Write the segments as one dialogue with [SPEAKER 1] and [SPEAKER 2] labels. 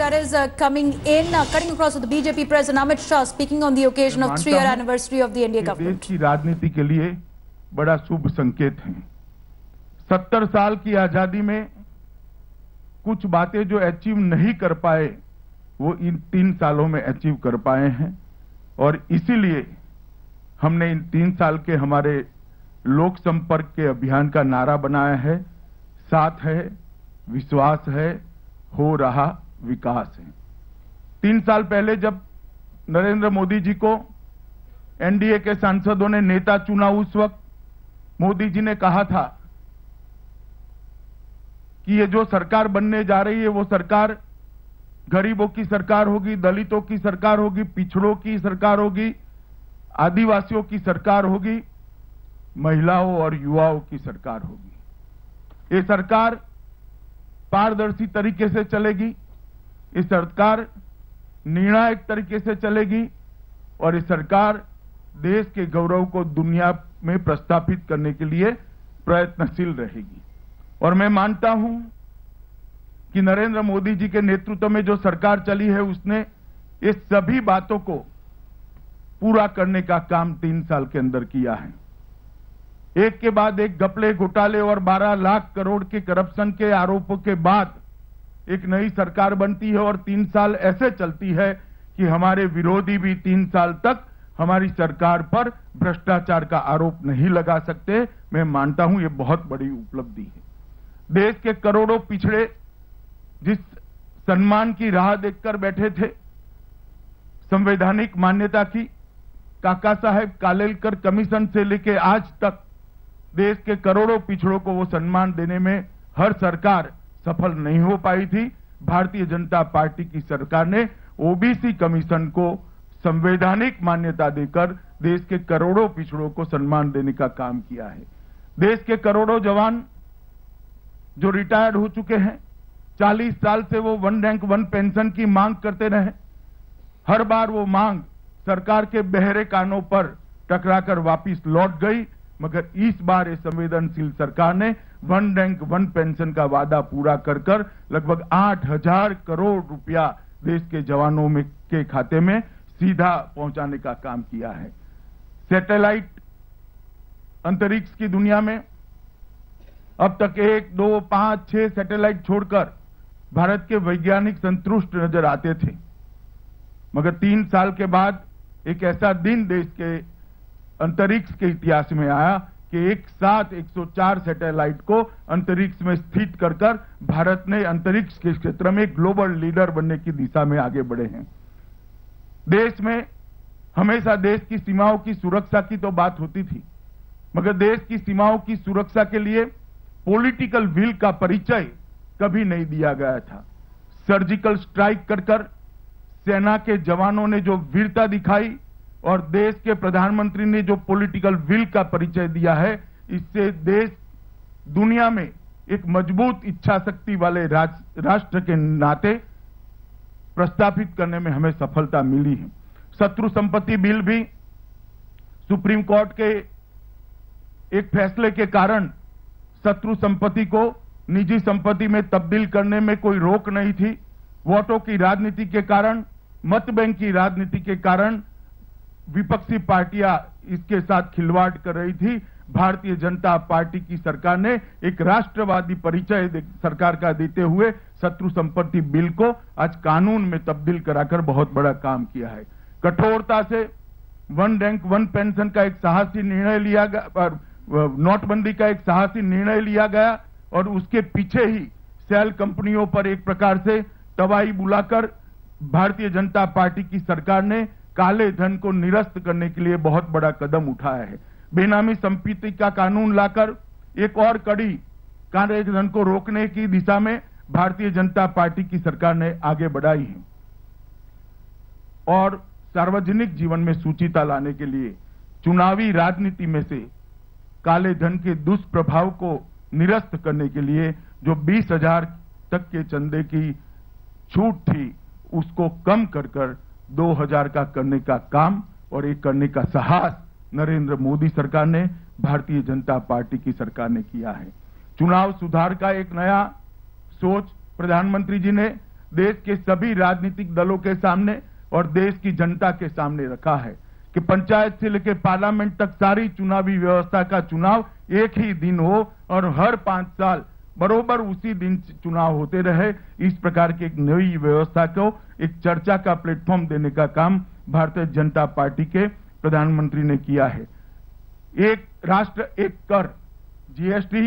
[SPEAKER 1] that is coming in, cutting across with the BJP President Amit Shah speaking on the occasion of 3-year anniversary of the NDA government.
[SPEAKER 2] देश की राजनीति के लिए बड़ा शुभ संकेत है। 70 साल की आजादी में कुछ बातें जो अचीव नहीं कर पाए वो इन 3 सालों में अचीव कर पाए हैं और इसीलिए हमने इन 3 साल के हमारे लोक संपर्क के अभियान का नारा बनाया है, साथ है, विश्वास है, हो रहा विकास है। 3 साल पहले जब नरेंद्र मोदी जी को एनडीए के सांसदों ने नेता चुना, उस वक्त मोदी जी ने कहा था कि ये जो सरकार बनने जा रही है वो सरकार गरीबों की सरकार होगी, दलितों की सरकार होगी, पिछड़ों की सरकार होगी, आदिवासियों की सरकार होगी, महिलाओं और युवाओं की सरकार होगी। ये सरकार पारदर्शी तरीके से चलेगी, इस सरकार निर्णायक तरीके से चलेगी और इस सरकार देश के गौरव को दुनिया में प्रस्थापित करने के लिए प्रयत्नशील रहेगी। और मैं मानता हूं कि नरेंद्र मोदी जी के नेतृत्व में जो सरकार चली है उसने ये सभी बातों को पूरा करने का काम 3 साल के अंदर किया है। एक के बाद एक घपले, घोटाले और 12 लाख करोड़ के करप्शन के आरोपों के बाद एक नई सरकार बनती है और 3 साल ऐसे चलती है कि हमारे विरोधी भी 3 साल तक हमारी सरकार पर भ्रष्टाचार का आरोप नहीं लगा सकते। मैं मानता हूं ये बहुत बड़ी उपलब्धि है। देश के करोड़ों पिछड़े जिस सम्मान की राह देखकर बैठे थे, संवैधानिक मान्यता की, काका साहेब कालेलकर कमीशन से लेकर आज तक देश के करोड़ों पिछड़ों को वो सम्मान देने में हर सरकार सफल नहीं हो पाई थी। भारतीय जनता पार्टी की सरकार ने ओबीसी कमीशन को संवैधानिक मान्यता देकर देश के करोड़ों पिछड़ों को सम्मान देने का काम किया है। देश के करोड़ों जवान जो रिटायर्ड हो चुके हैं, 40 साल से वो 1 रैंक 1 पेंशन की मांग करते रहे। हर बार वो मांग सरकार के बहरे कानों पर टकराकर वापिस लौट गई, मगर इस बार ये संवेदनशील सरकार ने 1 रैंक 1 पेंशन का वादा पूरा कर लगभग 8,000 करोड़ रुपया देश के जवानों में के खाते में सीधा पहुंचाने का काम किया है। सैटेलाइट अंतरिक्ष की दुनिया में अब तक 1, 2, 5, 6 सैटेलाइट छोड़कर भारत के वैज्ञानिक संतुष्ट नजर आते थे, मगर 3 साल के बाद एक ऐसा दिन देश के अंतरिक्ष के इतिहास में आया कि एक साथ 104 सैटेलाइट को अंतरिक्ष में स्थित कर भारत ने अंतरिक्ष के क्षेत्र में ग्लोबल लीडर बनने की दिशा में आगे बढ़े हैं। देश में हमेशा देश की सीमाओं की सुरक्षा की तो बात होती थी, मगर देश की सीमाओं की सुरक्षा के लिए पॉलिटिकल विल का परिचय कभी नहीं दिया गया था। सर्जिकल स्ट्राइक कर सेना के जवानों ने जो वीरता दिखाई और देश के प्रधानमंत्री ने जो पॉलिटिकल विल का परिचय दिया है, इससे देश दुनिया में एक मजबूत इच्छा शक्ति वाले राष्ट्र के नाते प्रस्थापित करने में हमें सफलता मिली है। शत्रु संपत्ति बिल भी सुप्रीम कोर्ट के एक फैसले के कारण शत्रु संपत्ति को निजी संपत्ति में तब्दील करने में कोई रोक नहीं थी। वोटों की राजनीति के कारण, मत बैंक की राजनीति के कारण विपक्षी पार्टियां इसके साथ खिलवाड़ कर रही थी। भारतीय जनता पार्टी की सरकार ने एक राष्ट्रवादी परिचय सरकार का देते हुए शत्रु संपत्ति बिल को आज कानून में तब्दील कराकर बहुत बड़ा काम किया है। कठोरता से 1 रैंक 1 पेंशन का एक साहसी निर्णय लिया गया, नोटबंदी का एक साहसी निर्णय लिया गया और उसके पीछे ही सेल कंपनियों पर एक प्रकार से तबाही बुलाकर भारतीय जनता पार्टी की सरकार ने काले धन को निरस्त करने के लिए बहुत बड़ा कदम उठाया है। बेनामी संपत्ति का कानून लाकर एक और कड़ी काले धन को रोकने की दिशा में भारतीय जनता पार्टी की सरकार ने आगे बढ़ाई है और सार्वजनिक जीवन में शुचिता लाने के लिए चुनावी राजनीति में से काले धन के दुष्प्रभाव को निरस्त करने के लिए जो 20,000 तक के चंदे की छूट थी उसको कम कर 2,000 का करने का काम और एक करने का साहस नरेंद्र मोदी सरकार ने, भारतीय जनता पार्टी की सरकार ने किया है। चुनाव सुधार का एक नया सोच प्रधानमंत्री जी ने देश के सभी राजनीतिक दलों के सामने और देश की जनता के सामने रखा है कि पंचायत से लेकर पार्लियामेंट तक सारी चुनावी व्यवस्था का चुनाव एक ही दिन हो और हर 5 साल बरोबर उसी दिन चुनाव होते रहे। इस प्रकार की एक नई व्यवस्था को एक चर्चा का प्लेटफॉर्म देने का काम भारतीय जनता पार्टी के प्रधानमंत्री ने किया है। एक राष्ट्र एक कर जीएसटी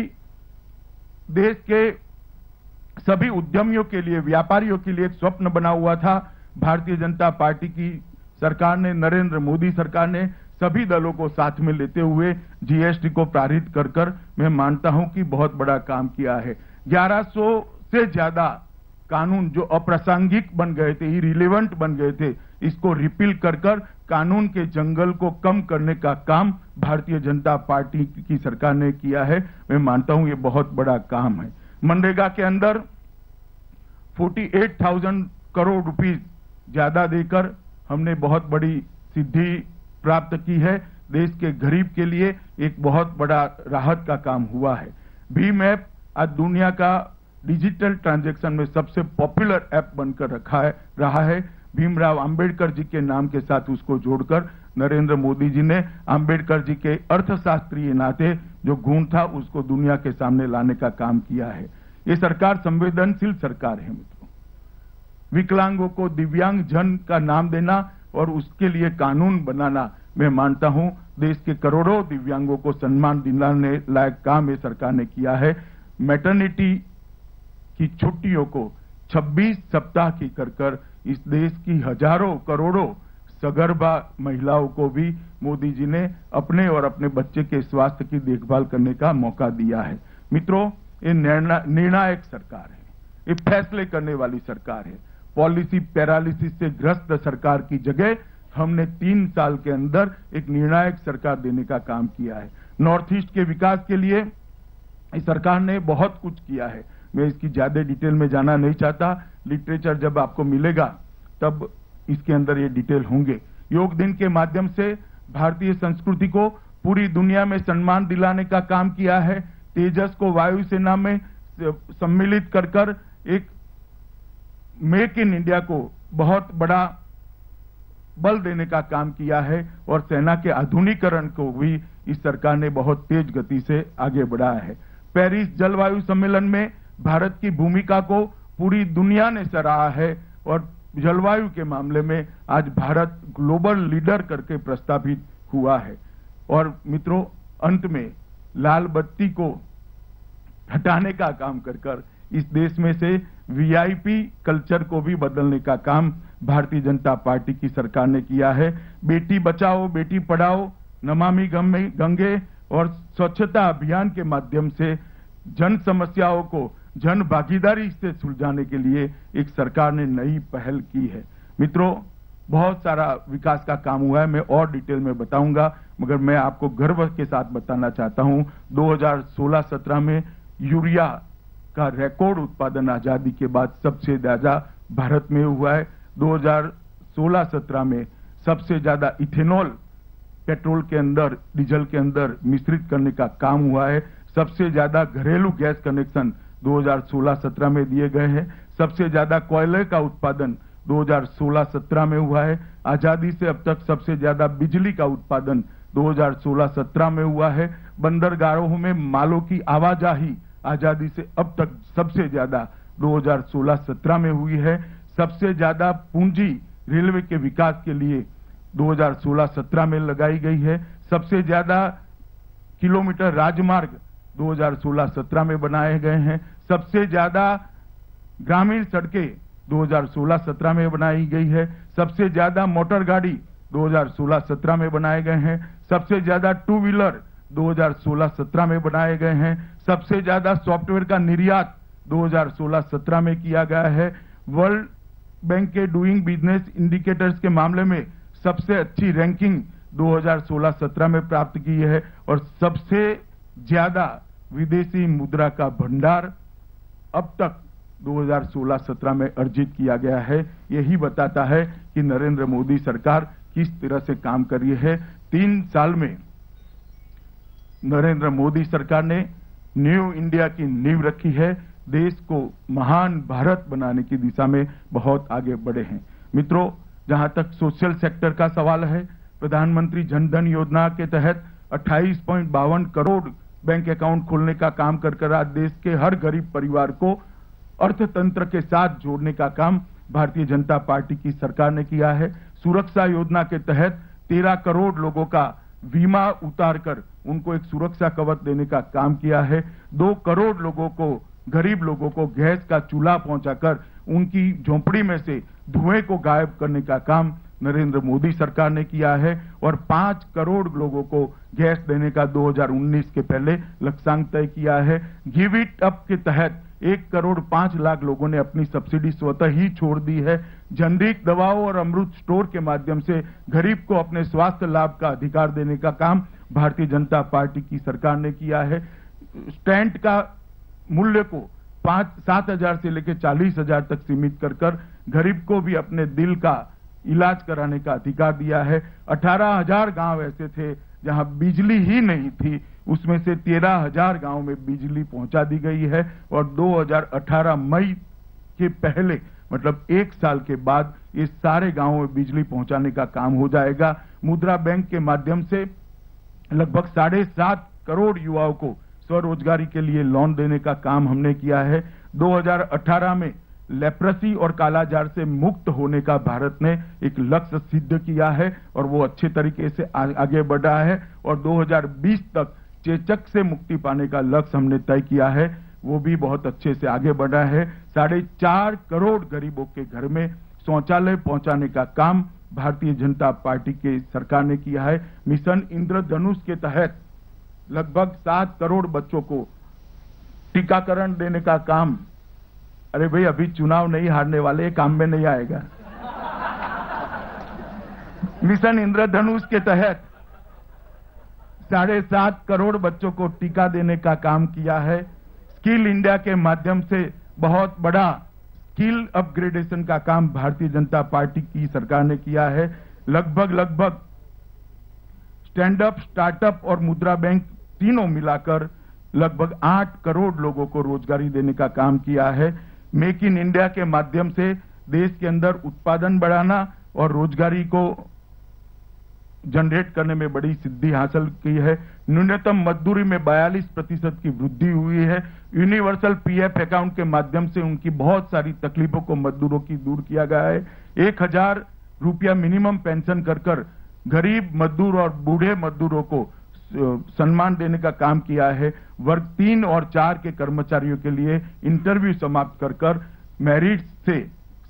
[SPEAKER 2] देश के सभी उद्यमियों के लिए, व्यापारियों के लिए एक स्वप्न बना हुआ था। भारतीय जनता पार्टी की सरकार ने, नरेंद्र मोदी सरकार ने सभी दलों को साथ में लेते हुए जीएसटी को पारित कर कर मैं मानता हूं कि बहुत बड़ा काम किया है। 1100 से ज्यादा कानून जो अप्रासंगिक बन गए थे, इरिलेवेंट बन गए थे, इसको रिपील कर कर कानून के जंगल को कम करने का काम भारतीय जनता पार्टी की सरकार ने किया है। मैं मानता हूं ये बहुत बड़ा काम है। मनरेगा के अंदर 48,000 करोड़ रुपीस ज्यादा देकर हमने बहुत बड़ी सिद्धि प्राप्त की है। देश के गरीब के लिए एक बहुत बड़ा राहत का काम हुआ है। भीम ऐप आज दुनिया का डिजिटल ट्रांजैक्शन में सबसे पॉपुलर ऐप बनकर रहा है। भीमराव अंबेडकर जी के नाम के साथ उसको जोड़कर नरेंद्र मोदी जी ने अंबेडकर जी के अर्थशास्त्रीय नाते जो गुण था उसको दुनिया के सामने लाने का काम किया है। ये सरकार संवेदनशील सरकार है मित्रों। विकलांगों को दिव्यांग जन का नाम देना और उसके लिए कानून बनाना, मैं मानता हूं देश के करोड़ों दिव्यांगों को सम्मान दिलाने लायक काम ये सरकार ने किया है। मैटरनिटी की छुट्टियों को 26 सप्ताह की कर इस देश की हजारों करोड़ों सगर्भा महिलाओं को भी मोदी जी ने अपने और अपने बच्चे के स्वास्थ्य की देखभाल करने का मौका दिया है। मित्रों, ये निर्णायक सरकार है, ये फैसले करने वाली सरकार है। पॉलिसी पैरालिसिस से ग्रस्त सरकार की जगह हमने 3 साल के अंदर एक निर्णायक सरकार देने का काम किया है। नॉर्थ ईस्ट के विकास के लिए इस सरकार ने बहुत कुछ किया है। मैं इसकी ज्यादा डिटेल में जाना नहीं चाहता। लिटरेचर जब आपको मिलेगा तब इसके अंदर ये डिटेल होंगे। योग दिन के माध्यम से भारतीय संस्कृति को पूरी दुनिया में सम्मान दिलाने का काम किया है। तेजस को वायुसेना में सम्मिलित कर एक मेक इन इंडिया को बहुत बड़ा बल देने का काम किया है और सेना के आधुनिकीकरण को भी इस सरकार ने बहुत तेज गति से आगे बढ़ाया है। पेरिस जलवायु सम्मेलन में भारत की भूमिका को पूरी दुनिया ने सराहा है और जलवायु के मामले में आज भारत ग्लोबल लीडर करके प्रस्तावित हुआ है। और मित्रों, अंत में लाल बत्ती को हटाने का काम कर इस देश में से वीआईपी कल्चर को भी बदलने का काम भारतीय जनता पार्टी की सरकार ने किया है। बेटी बचाओ बेटी पढ़ाओ, नमामि गंगे और स्वच्छता अभियान के माध्यम से जन समस्याओं को जन भागीदारी से सुलझाने के लिए एक सरकार ने नई पहल की है। मित्रों, बहुत सारा विकास का काम हुआ है, मैं और डिटेल में बताऊंगा, मगर मैं आपको गर्व के साथ बताना चाहता हूं 2016-17 में यूरिया का रिकॉर्ड उत्पादन आजादी के बाद सबसे ज्यादा भारत में हुआ है। 2016-17 में सबसे ज्यादा इथेनॉल पेट्रोल के अंदर, डीजल के अंदर मिश्रित करने का काम हुआ है। सबसे ज्यादा घरेलू गैस कनेक्शन 2016-17 में दिए गए हैं। सबसे ज्यादा कोयले का उत्पादन 2016-17 में हुआ है। आजादी से अब तक सबसे ज्यादा बिजली का उत्पादन 2016-17 में हुआ है। बंदरगाहों में मालों की आवाजाही आजादी से अब तक सबसे ज्यादा 2016-17 में हुई है। सबसे ज्यादा पूंजी रेलवे के विकास के लिए 2016-17 में लगाई गई है। सबसे ज्यादा किलोमीटर राजमार्ग 2016-17 में बनाए गए हैं। सबसे ज्यादा ग्रामीण सड़कें 2016-17 में बनाई गई है। सबसे ज्यादा मोटर गाड़ी 2016-17 में बनाए गए हैं। सबसे ज्यादा टू व्हीलर 2016-17 में बनाए गए हैं। सबसे ज्यादा सॉफ्टवेयर का निर्यात 2016-17 में किया गया है। वर्ल्ड बैंक के डूइंग बिजनेस इंडिकेटर्स के मामले में सबसे अच्छी रैंकिंग 2016-17 में प्राप्त की है और सबसे ज्यादा विदेशी मुद्रा का भंडार अब तक 2016-17 में अर्जित किया गया है। यही बताता है कि नरेंद्र मोदी सरकार किस तरह से काम कर रही है। 3 साल में नरेंद्र मोदी सरकार ने न्यू इंडिया की नींव रखी है। देश को महान भारत बनाने की दिशा में बहुत आगे बढ़े हैं। मित्रों, जहां तक सोशल सेक्टर का सवाल है, प्रधानमंत्री जन धन योजना के तहत 28.52 करोड़ बैंक अकाउंट खोलने का काम कर आज देश के हर गरीब परिवार को अर्थतंत्र के साथ जोड़ने का काम भारतीय जनता पार्टी की सरकार ने किया है। सुरक्षा योजना के तहत 13 करोड़ लोगों का बीमा उतारकर उनको एक सुरक्षा कवच देने का काम किया है। 2 करोड़ लोगों को, गरीब लोगों को गैस का चूल्हा पहुंचाकर उनकी झोंपड़ी में से धुएं को गायब करने का काम नरेंद्र मोदी सरकार ने किया है और 5 करोड़ लोगों को गैस देने का 2019 के पहले लक्ष्यांक तय किया है। गिव इट अप के तहत 1 करोड़ 5 लाख लोगों ने अपनी सब्सिडी स्वतः ही छोड़ दी है। जनरिक दवाओं और अमृत स्टोर के माध्यम से गरीब को अपने स्वास्थ्य लाभ का अधिकार देने का काम भारतीय जनता पार्टी की सरकार ने किया है। स्टैंड का मूल्य को 7,000 से लेकर 40,000 तक सीमित कर गरीब को भी अपने दिल का इलाज कराने का अधिकार दिया है। 18,000 गांव ऐसे थे जहां बिजली ही नहीं थी, उसमें से 13,000 गांव में बिजली पहुंचा दी गई है और 2018 मई के पहले, मतलब 1 साल के बाद, इस सारे गांवों में बिजली पहुंचाने का काम हो जाएगा। मुद्रा बैंक के माध्यम से लगभग 7.5 करोड़ युवाओं को स्वरोजगारी के लिए लोन देने का काम हमने किया है। 2018 में लेप्रेसी और कालाजार से मुक्त होने का भारत ने एक लक्ष्य सिद्ध किया है और वो अच्छे तरीके से आगे बढ़ा है और 2020 तक चेचक से मुक्ति पाने का लक्ष्य हमने तय किया है, वो भी बहुत अच्छे से आगे बढ़ा है। 4.5 करोड़ गरीबों के घर में शौचालय पहुंचाने का काम भारतीय जनता पार्टी के सरकार ने किया है। मिशन इंद्रधनुष के तहत लगभग 7 करोड़ बच्चों को टीकाकरण देने का काम, अरे भाई अभी चुनाव नहीं हारने वाले, काम में नहीं आएगा। मिशन इंद्रधनुष के तहत 7.5 करोड़ बच्चों को टीका देने का काम किया है। स्किल इंडिया के माध्यम से बहुत बड़ा स्किल अपग्रेडेशन का काम भारतीय जनता पार्टी की सरकार ने किया है। लगभग स्टैंड अप, स्टार्टअप और मुद्रा बैंक तीनों मिलाकर लगभग 8 करोड़ लोगों को रोजगारी देने का काम किया है। मेक इन इंडिया के माध्यम से देश के अंदर उत्पादन बढ़ाना और रोजगारी को जनरेट करने में बड़ी सिद्धि हासिल की है। न्यूनतम मजदूरी में 42% की वृद्धि हुई है। यूनिवर्सल पीएफ अकाउंट के माध्यम से उनकी बहुत सारी तकलीफों को मजदूरों की दूर किया गया है। 1,000 रुपया मिनिमम पेंशन कर गरीब मजदूर और बूढ़े मजदूरों को सम्मान देने का काम किया है। वर्ग 3 और 4 के कर्मचारियों के लिए इंटरव्यू समाप्त कर मेरिट से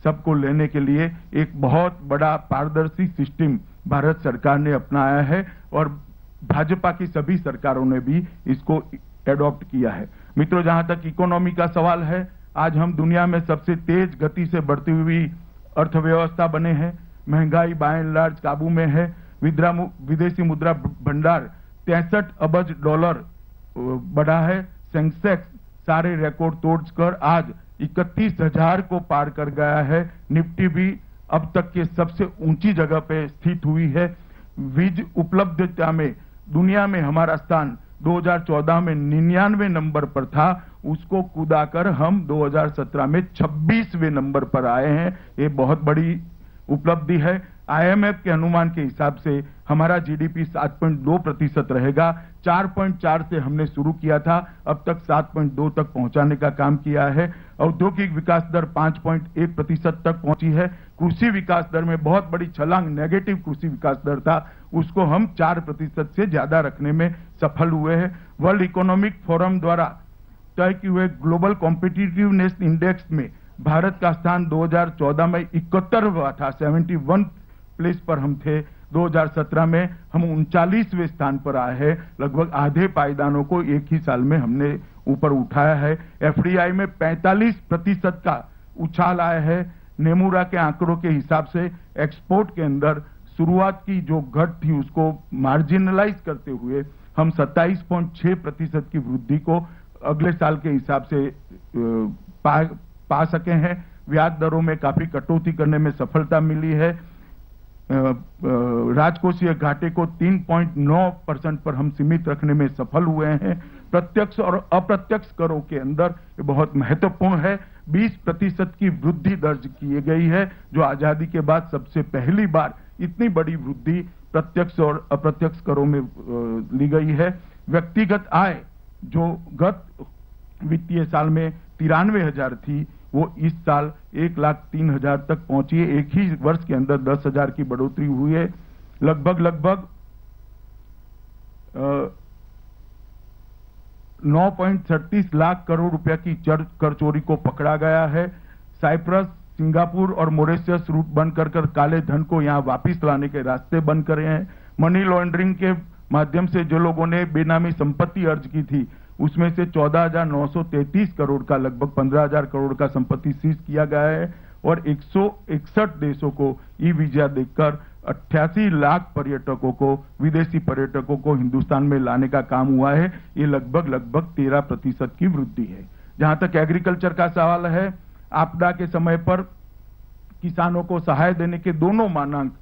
[SPEAKER 2] सबको लेने के लिए एक बहुत बड़ा पारदर्शी सिस्टम भारत सरकार ने अपनाया है और भाजपा की सभी सरकारों ने भी इसको एडॉप्ट किया है। मित्रों, जहां तक इकोनॉमी का सवाल है, आज हम दुनिया में सबसे तेज गति से बढ़ती हुई अर्थव्यवस्था बने हैं। महंगाई बाय एंड लार्ज काबू में है। विदेशी मुद्रा भंडार 63 अरब डॉलर बढ़ा है। सेंसेक्स सारे रिकॉर्ड तोड़कर आज 31,000 को पार कर गया है। निफ्टी भी अब तक के सबसे ऊंची जगह पे स्थित हुई है। वीज उपलब्धता में दुनिया में हमारा स्थान 2014 में 99वें नंबर पर था, उसको कूदाकर हम 2017 में 26वें नंबर पर आए हैं। ये बहुत बड़ी उपलब्धि है। आईएमएफ के अनुमान के हिसाब से हमारा जीडीपी 7.2% रहेगा। 4.4 से हमने शुरू किया था, अब तक 7.2 तक पहुंचाने का काम किया है। औद्योगिक विकास दर 5.1% तक पहुंची है। कृषि विकास दर में बहुत बड़ी छलांग, नेगेटिव कृषि विकास दर था, उसको हम 4% से ज्यादा रखने में सफल हुए हैं। वर्ल्ड इकोनॉमिक फोरम द्वारा तय किए हुए ग्लोबल कॉम्पिटिटिवनेस इंडेक्स में भारत का स्थान 2014 में 71वां था, 71 प्लेस पर हम थे। 2017 में हम 39वें स्थान पर आए हैं। लगभग आधे पायदानों को एक ही साल में हमने ऊपर उठाया है। एफडीआई में 45% का उछाल आया है। नेमुरा के आंकड़ों के हिसाब से एक्सपोर्ट के अंदर शुरुआत की जो घट थी उसको मार्जिनलाइज करते हुए हम 27.6% की वृद्धि को अगले साल के हिसाब से पा सके हैं। ब्याज दरों में काफी कटौती करने में सफलता मिली है। राजकोषीय घाटे को 3.9% पर हम सीमित रखने में सफल हुए हैं। प्रत्यक्ष और अप्रत्यक्ष करों के अंदर ये बहुत महत्वपूर्ण है। 20% की वृद्धि दर्ज की गई है, जो आजादी के बाद सबसे पहली बार इतनी बड़ी वृद्धि प्रत्यक्ष और अप्रत्यक्ष करों में ली गई है। व्यक्तिगत आय जो गत वित्तीय साल में 93,000 थी, वो इस साल 1,03,000 तक पहुंची है। एक ही वर्ष के अंदर 10,000 की बढ़ोतरी हुई है। लगभग 9.36 लाख करोड़ रुपया की कर चोरी को पकड़ा गया है। साइप्रस, सिंगापुर और मॉरिशस रूट बंद कर काले धन को यहां वापस लाने के रास्ते बंद करे हैं। मनी लॉन्ड्रिंग के माध्यम से जो लोगों ने बेनामी संपत्ति अर्ज की थी, उसमें से 14,933 करोड़ का लगभग 15,000 करोड़ का संपत्ति सीज किया गया है और 161 देशों को ई वीजा देकर 88 लाख पर्यटकों को, विदेशी पर्यटकों को हिंदुस्तान में लाने का काम हुआ है। ये लगभग 13% की वृद्धि है। जहां तक एग्रीकल्चर का सवाल है, आपदा के समय पर किसानों को सहाय देने के दोनों मानक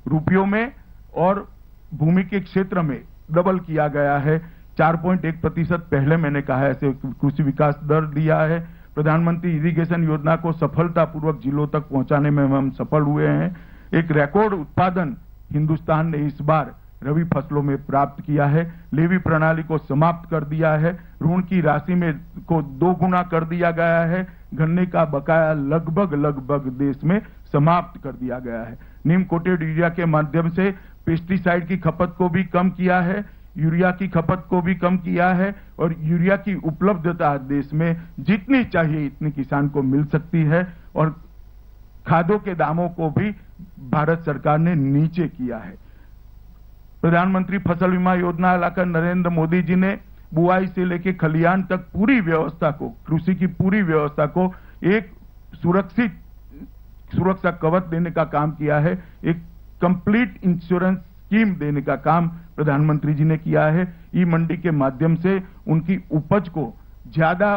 [SPEAKER 2] रुपयों में और भूमि के क्षेत्र में डबल किया गया है। 4.1% पहले मैंने कहा ऐसे कृषि विकास दर दिया है। प्रधानमंत्री इरिगेशन योजना को सफलतापूर्वक जिलों तक पहुंचाने में हम सफल हुए हैं। एक रिकॉर्ड उत्पादन हिंदुस्तान ने इस बार रबी फसलों में प्राप्त किया है। लेवी प्रणाली को समाप्त कर दिया है। ऋण की राशि में को 2 गुना कर दिया गया है। गन्ने का बकाया लगभग देश में समाप्त कर दिया गया है। नीम कोटेड यूरिया के माध्यम से पेस्टिसाइड की खपत को भी कम किया है, यूरिया की खपत को भी कम किया है और यूरिया की उपलब्धता देश में जितनी चाहिए इतनी किसान को मिल सकती है और खादों के दामों को भी भारत सरकार ने नीचे किया है। प्रधानमंत्री फसल बीमा योजना लाकर नरेंद्र मोदी जी ने बुआई से लेकर खलियान तक पूरी व्यवस्था को, कृषि की पूरी व्यवस्था को एक सुरक्षा कवच देने का काम किया है। एक कंप्लीट इंश्योरेंस स्कीम देने का काम प्रधानमंत्री जी ने किया है। ई मंडी के माध्यम से उनकी उपज को ज्यादा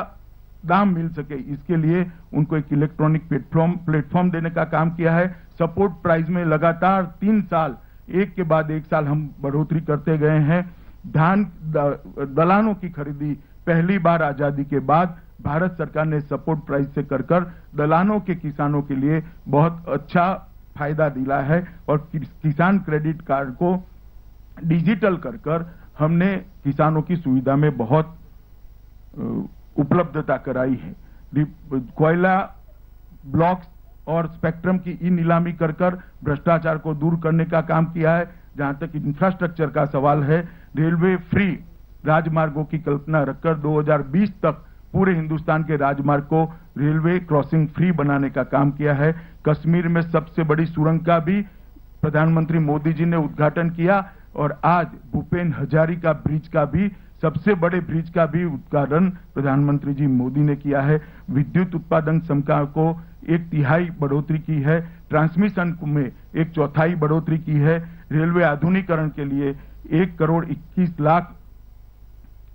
[SPEAKER 2] दाम मिल सके, इसके लिए उनको एक इलेक्ट्रॉनिक प्लेटफॉर्म देने का काम किया है। सपोर्ट प्राइस में लगातार 3 साल एक के बाद एक साल हम बढ़ोतरी करते गए हैं। धान दलानों की खरीदी पहली बार आजादी के बाद भारत सरकार ने सपोर्ट प्राइस से कर दलानों के किसानों के लिए बहुत अच्छा फायदा दिला है और किसान क्रेडिट कार्ड को डिजिटल कर हमने किसानों की सुविधा में बहुत उपलब्धता कराई है। कोयला ब्लॉक्स और स्पेक्ट्रम की ई नीलामी कर भ्रष्टाचार को दूर करने का काम किया है। जहां तक इंफ्रास्ट्रक्चर का सवाल है, रेलवे फ्री राजमार्गों की कल्पना रखकर 2020 तक पूरे हिंदुस्तान के राजमार्ग को रेलवे क्रॉसिंग फ्री बनाने का काम किया है। कश्मीर में सबसे बड़ी सुरंग का भी प्रधानमंत्री मोदी जी ने उद्घाटन किया और आज भूपेन हजारिका ब्रिज का भी, सबसे बड़े ब्रिज का भी उद्घाटन प्रधानमंत्री जी मोदी ने किया है। विद्युत उत्पादन क्षमता को 1/3 बढ़ोतरी की है। ट्रांसमिशन में 1/4 बढ़ोतरी की है। रेलवे आधुनिकीकरण के लिए 1 करोड़ 21 लाख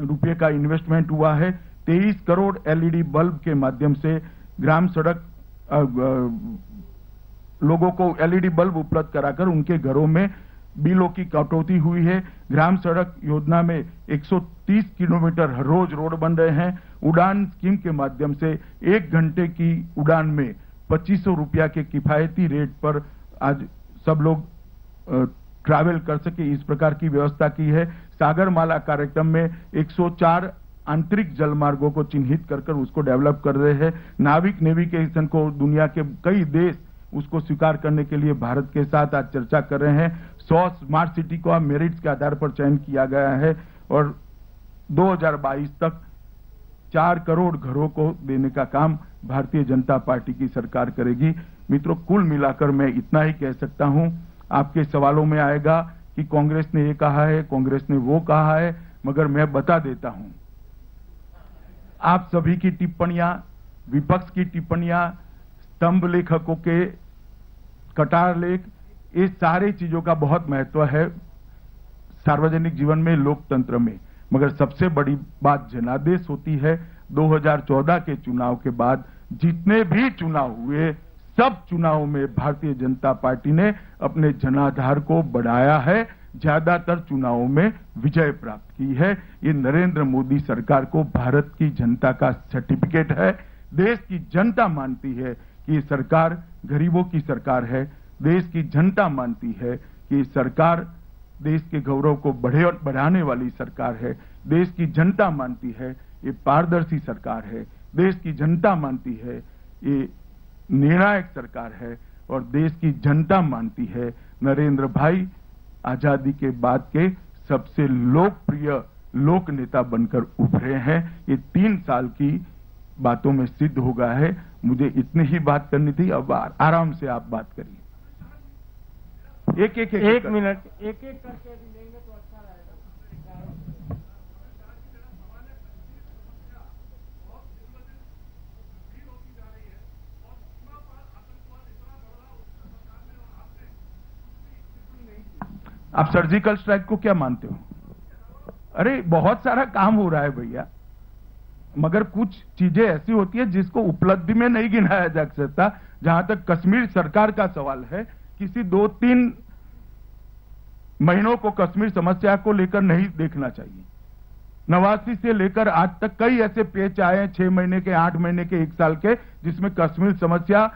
[SPEAKER 2] रुपए का इन्वेस्टमेंट हुआ है। 23 करोड़ एलईडी बल्ब के माध्यम से ग्राम सड़क लोगों को एलईडी बल्ब उपलब्ध कराकर उनके घरों में बिलों की कटौती हुई है। ग्राम सड़क योजना में 130 किलोमीटर हर रोज रोड बन रहे हैं। उड़ान स्कीम के माध्यम से 1 घंटे की उड़ान में 2500 रुपया के किफायती रेट पर आज सब लोग ट्रैवल कर सके, इस प्रकार की व्यवस्था की है। सागरमाला कार्यक्रम में 104 आंतरिक जलमार्गों को चिन्हित कर उसको डेवलप कर रहे हैं। नाविक नेविगेशन को दुनिया के कई देश उसको स्वीकार करने के लिए भारत के साथ आज चर्चा कर रहे हैं। 100 स्मार्ट सिटी को अब मेरिट्स के आधार पर चयन किया गया है और 2022 तक 4 करोड़ घरों को देने का काम भारतीय जनता पार्टी की सरकार करेगी। मित्रों, कुल मिलाकर मैं इतना ही कह सकता हूं। आपके सवालों में आएगा कि कांग्रेस ने ये कहा है, कांग्रेस ने वो कहा है, मगर मैं बता देता हूं, आप सभी की टिप्पणियां, विपक्ष की टिप्पणियां, स्तंभ लेखकों के कटार लेख, ये सारी चीजों का बहुत महत्व है सार्वजनिक जीवन में, लोकतंत्र में। मगर सबसे बड़ी बात जनादेश होती है। 2014 के चुनाव के बाद जितने भी चुनाव हुए, सब चुनावों में भारतीय जनता पार्टी ने अपने जनाधार को बढ़ाया है। ज्यादातर चुनावों में विजय प्राप्त की है। ये नरेंद्र मोदी सरकार को भारत की जनता का सर्टिफिकेट है। देश की जनता मानती है कि ये सरकार गरीबों की सरकार है। देश की जनता मानती है कि ये सरकार देश के गौरव को बढ़ाने वाली सरकार है। देश की जनता मानती है ये पारदर्शी सरकार है। देश की जनता मानती है ये निर्णायक सरकार है। और देश की जनता मानती है नरेंद्र भाई आजादी के बाद के सबसे लोकप्रिय लोक नेता बनकर उभरे हैं। ये 3 साल की बातों में सिद्ध हो गया है। मुझे इतनी ही बात करनी थी, अब आराम से आप बात करिए। एक मिनट एक करके लेंगे तो अच्छा रहेगा। आप सर्जिकल स्ट्राइक को क्या मानते हो? अरे बहुत सारा काम हो रहा है भैया, मगर कुछ चीजें ऐसी होती है जिसको उपलब्धि में नहीं गिनाया जा सकता। जहां तक कश्मीर सरकार का सवाल है, किसी 2-3 महीनों को कश्मीर समस्या को लेकर नहीं देखना चाहिए। 89 से लेकर आज तक कई ऐसे पेच आए हैं, 6 महीने के, 8 महीने के, 1 साल के, जिसमें कश्मीर समस्या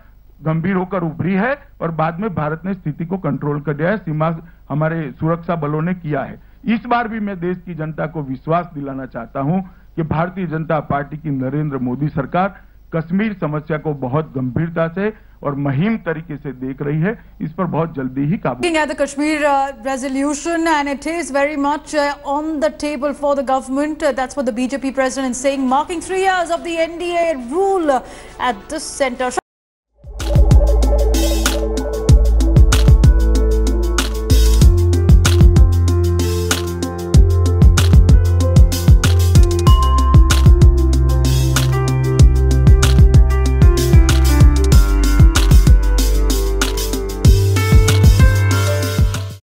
[SPEAKER 2] गंभीर होकर उभरी है और बाद में भारत ने स्थिति को कंट्रोल कर दिया है। सीमा हमारे सुरक्षा बलों ने किया है। इस बार भी मैं देश की जनता को विश्वास दिलाना चाहता हूं कि भारतीय जनता पार्टी की नरेंद्र मोदी सरकार कश्मीर समस्या को बहुत गंभीरता से और मुहिम तरीके से देख रही है। इस पर बहुत जल्दी ही काबू।
[SPEAKER 1] Looking at the Kashmir resolution, and it is very much on the table for the government. That's what the BJP president is saying, marking 3 years of the NDA rule at the center.